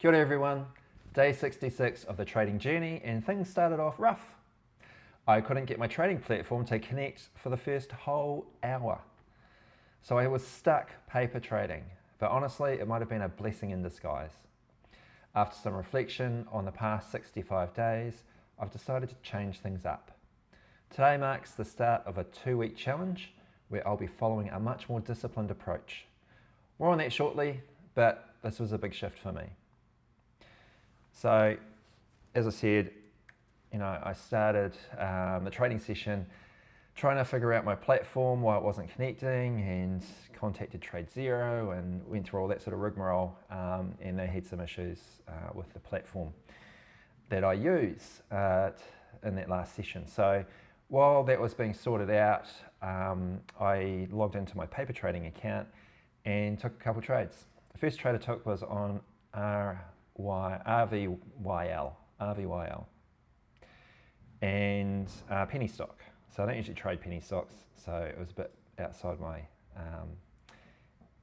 Kia ora everyone, day 66 of the trading journey, and things started off rough. I couldn't get my trading platform to connect for the first whole hour. So I was stuck paper trading, but honestly it might have been a blessing in disguise. After some reflection on the past 65 days, I've decided to change things up. Today marks the start of a 2-week challenge where I'll be following a much more disciplined approach. More on that shortly, but this was a big shift for me. So, as I said, I started the trading session trying to figure out my platform, why it wasn't connecting, and contacted TradeZero and went through all that sort of rigmarole, and they had some issues with the platform that I use in that last session. So while that was being sorted out, I logged into my paper trading account and took a couple of trades. The first trade I took was on RVYL and penny stock. So I don't usually trade penny stocks, so it was a bit outside my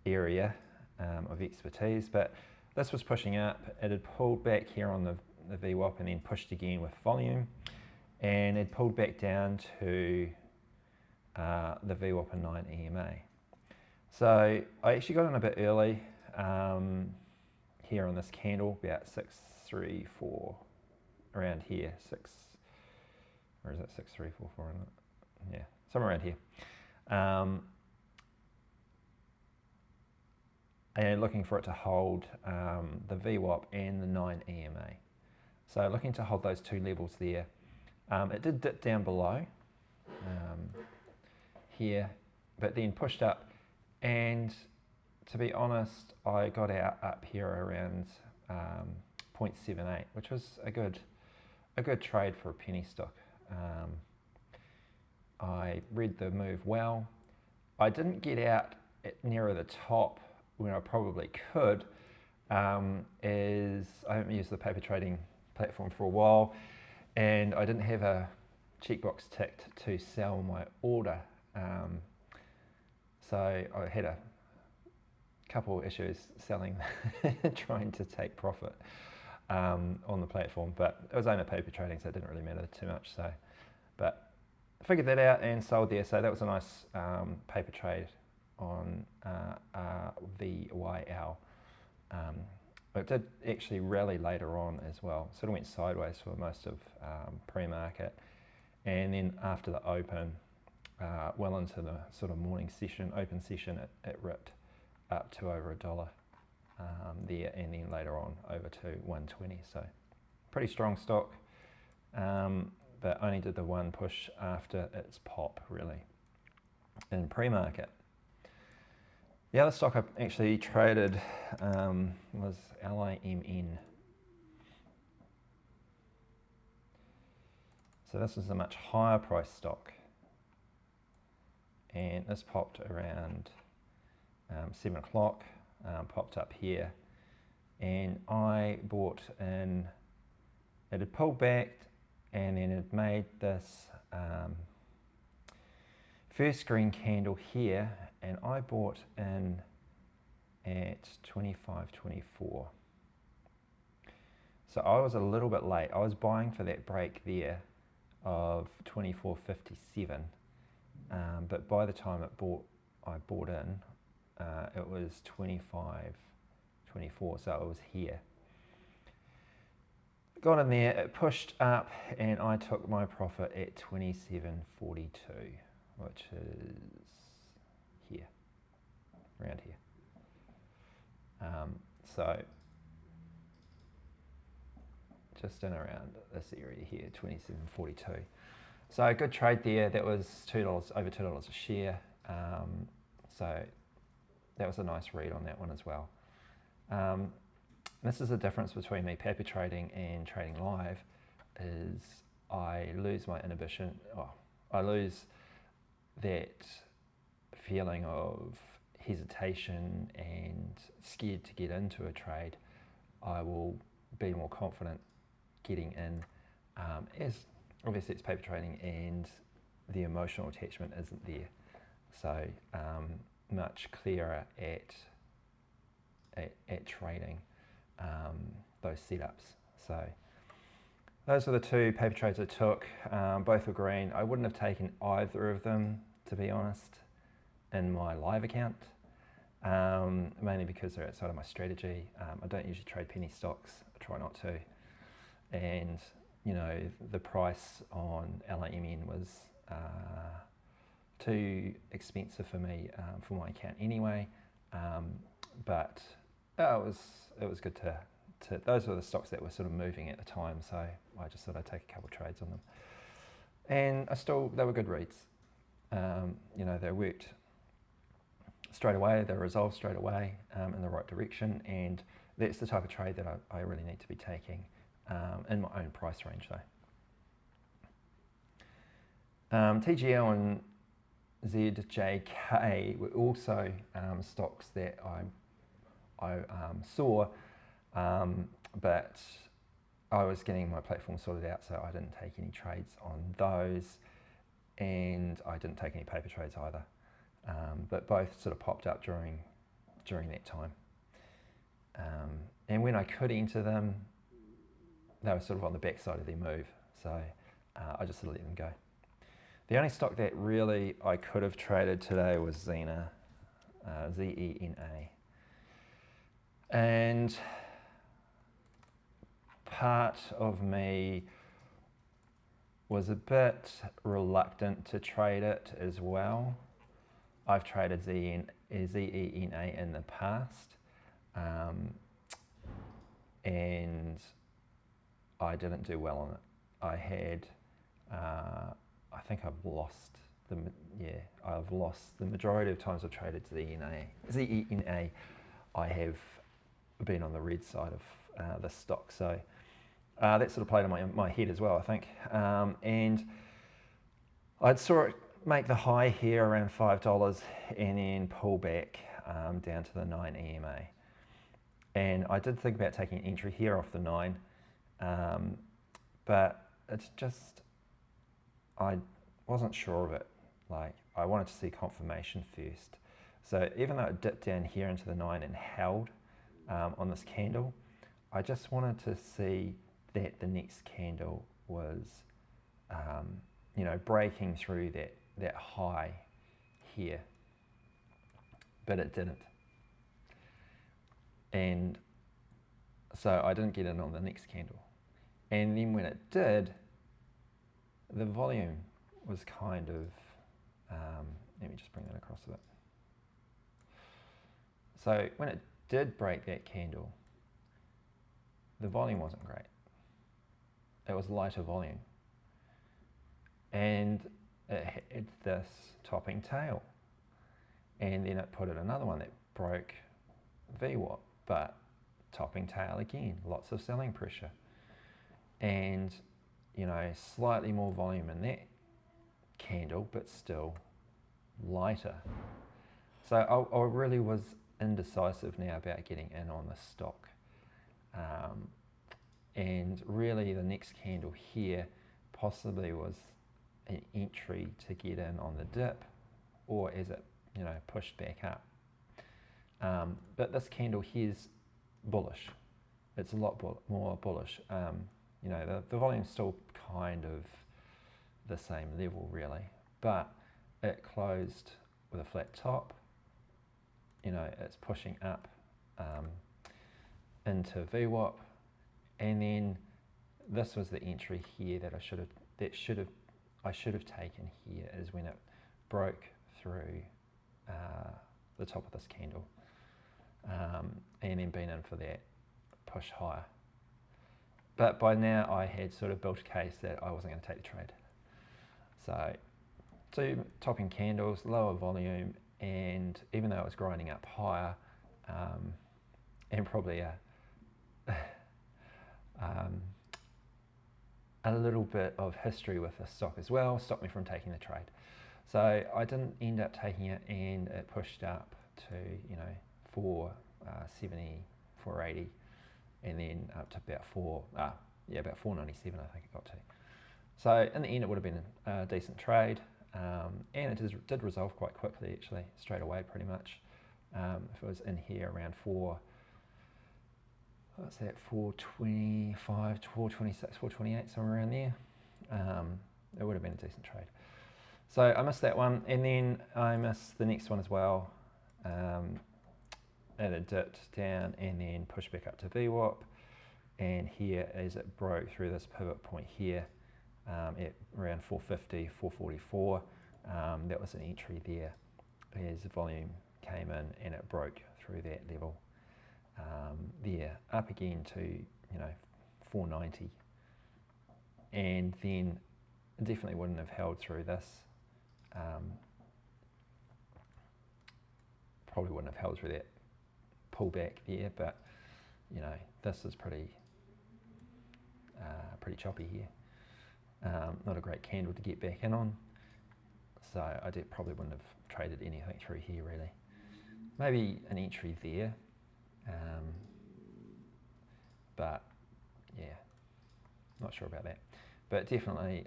area of expertise, but this was pushing up. It had pulled back here on the VWAP and then pushed again with volume, and it pulled back down to the VWAP and 9 EMA. So I actually got in a bit early here on this candle, about 634, around here, where is it, 6344, isn't it? Yeah, somewhere around here. And looking for it to hold the VWAP and the 9 EMA. So looking to hold those two levels there. It did dip down below here, but then pushed up, and to be honest, I got out up here around 0.78, which was a good trade for a penny stock. I read the move well. I didn't get out nearer the top when I probably could, as I haven't used the paper trading platform for a while, and I didn't have a checkbox ticked to sell my order. So I had a couple of issues selling, trying to take profit on the platform, but it was only paper trading, so it didn't really matter too much. So, but I figured that out and sold there. So that was a nice paper trade on VYL. It did actually rally later on as well. Sort of went sideways for most of pre-market, and then after the open, well into the sort of morning session, open session, it ripped up to over $1 there, and then later on over to 120. So pretty strong stock, but only did the one push after its pop really in pre-market. The other stock I actually traded was LIMN. So this is a much higher price stock, and this popped around 7 o'clock, popped up here, and I bought in. It had pulled back, and then it made this first green candle here, and I bought in at 25.24. So I was a little bit late. I was buying for that break there of 24.57, but by the time I bought in, it was 25.24, so it was here. Got in there, it pushed up, and I took my profit at 27.42, which is here, around here. So just in around this area here, 27.42. So a good trade there. That was $2, over $2 a share. So that was a nice read on that one as well. This is the difference between me paper trading and trading live, is I lose my inhibition. I lose that feeling of hesitation and scared to get into a trade. I will be more confident getting in, as obviously it's paper trading and the emotional attachment isn't there. So much clearer at trading. those setups. So those are the two paper trades I took. Both were green. I wouldn't have taken either of them, to be honest, in my live account, mainly because they're outside of my strategy. I don't usually trade penny stocks. I try not to. And, you know, the price on LAMN was too expensive for me for my account anyway. But it was good to those were the stocks that were sort of moving at the time, so I just thought I'd take a couple of trades on them. And they were good reads. You know, they worked straight away, they resolved straight away in the right direction, and that's the type of trade that I really need to be taking in my own price range though. TGL and ZJK were also stocks that I saw, but I was getting my platform sorted out, so I didn't take any trades on those, and I didn't take any paper trades either. But both sort of popped up during that time. And when I could enter them, they were sort of on the backside of their move, so I just sort of let them go. The only stock that really I could have traded today was Zena, Z-E-N-A. And part of me was a bit reluctant to trade it as well. I've traded Z-E-N-A in the past, and I didn't do well on it. I had, I think I've lost the majority of times I've traded Z-E-N-A. I have been on the red side of the stock, so that sort of played in my head as well, I think. And I saw it make the high here around $5 and then pull back down to the 9 EMA. And I did think about taking an entry here off the 9, but it's just, I wasn't sure of it. Like, I wanted to see confirmation first. So even though it dipped down here into the 9 and held on this candle, I just wanted to see that the next candle was, you know, breaking through that high here, but it didn't. And so I didn't get in on the next candle. And then when it did, the volume was kind of, let me just bring that across a bit. So when it did break that candle, the volume wasn't great. It was lighter volume. And it had this topping tail. And then it put in another one that broke VWAP, but topping tail again, lots of selling pressure. And, you know, slightly more volume in that candle, but still lighter. So I really was indecisive now about getting in on the stock. And really the next candle here possibly was an entry to get in on the dip, or as it, you know, pushed back up. But this candle here's bullish. It's a lot more bullish. You know, the volume's still kind of the same level really, but it closed with a flat top. You know, it's pushing up into VWAP, and then this was the entry here that I should have taken here, is when it broke through the top of this candle, and then been in for that push higher. But by now I had sort of built a case that I wasn't going to take the trade. So two topping candles, lower volume, and even though it was grinding up higher, and probably a little bit of history with the stock as well stopped me from taking the trade. So I didn't end up taking it, and it pushed up to, you know, 470, 480, and then up to about about 497 I think it got to. So in the end it would have been a decent trade, and it did resolve quite quickly actually, straight away pretty much. If it was in here around what's that, 425, 426, 428, somewhere around there. It would have been a decent trade. So I missed that one, and then I missed the next one as well. It had dipped down and then pushed back up to VWAP, and here as it broke through this pivot point here at around 450, 444, that was an entry there as the volume came in and it broke through that level there, up again to 490, and then definitely wouldn't have held through this. Probably wouldn't have held through that pullback there, but this is pretty choppy here. Not a great candle to get back in on, so I probably wouldn't have traded anything through here really. Maybe an entry there, but yeah, not sure about that. But definitely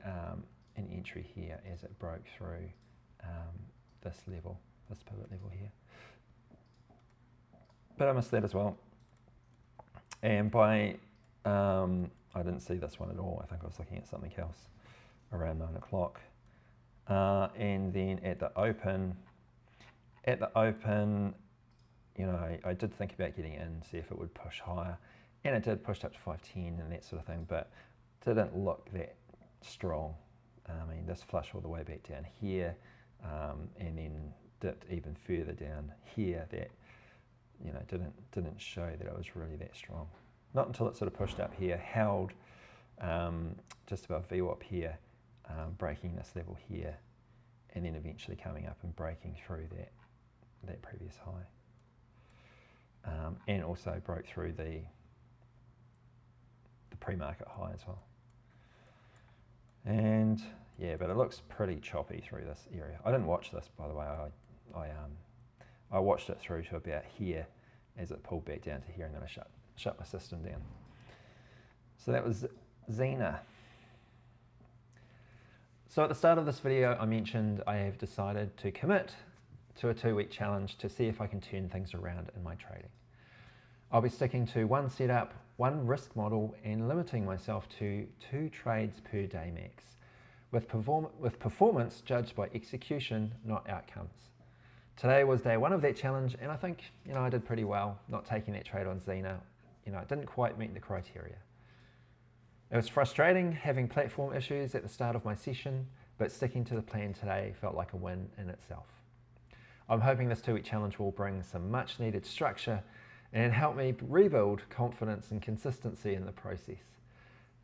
an entry here as it broke through this level, this pivot level here. But I missed that as well. And by, I didn't see this one at all. I think I was looking at something else around 9 o'clock. And then at the open, I did think about getting in, see if it would push higher. And it did push up to 510 and that sort of thing, but didn't look that strong. I mean, this flushed all the way back down here, and then dipped even further down here. That didn't show that it was really that strong. Not until it sort of pushed up here, held just above VWAP here, breaking this level here, and then eventually coming up and breaking through that previous high, and also broke through the pre-market high as well. And yeah, but it looks pretty choppy through this area. I didn't watch this, by the way. I watched it through to about here as it pulled back down to here, and then I shut my system down. So that was Xena. So at the start of this video, I mentioned I have decided to commit to a 2-week challenge to see if I can turn things around in my trading. I'll be sticking to one setup, one risk model, and limiting myself to 2 trades per day max, with performance judged by execution, not outcomes. Today was day 1 of that challenge, and I think I did pretty well not taking that trade on Xena. It didn't quite meet the criteria. It was frustrating having platform issues at the start of my session, but sticking to the plan today felt like a win in itself. I'm hoping this 2-week challenge will bring some much needed structure and help me rebuild confidence and consistency in the process.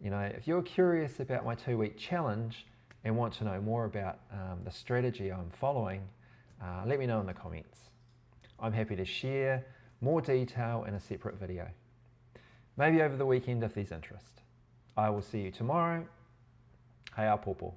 If you're curious about my 2-week challenge and want to know more about the strategy I'm following, let me know in the comments. I'm happy to share more detail in a separate video. Maybe over the weekend if there's interest. I will see you tomorrow. Hei a popo.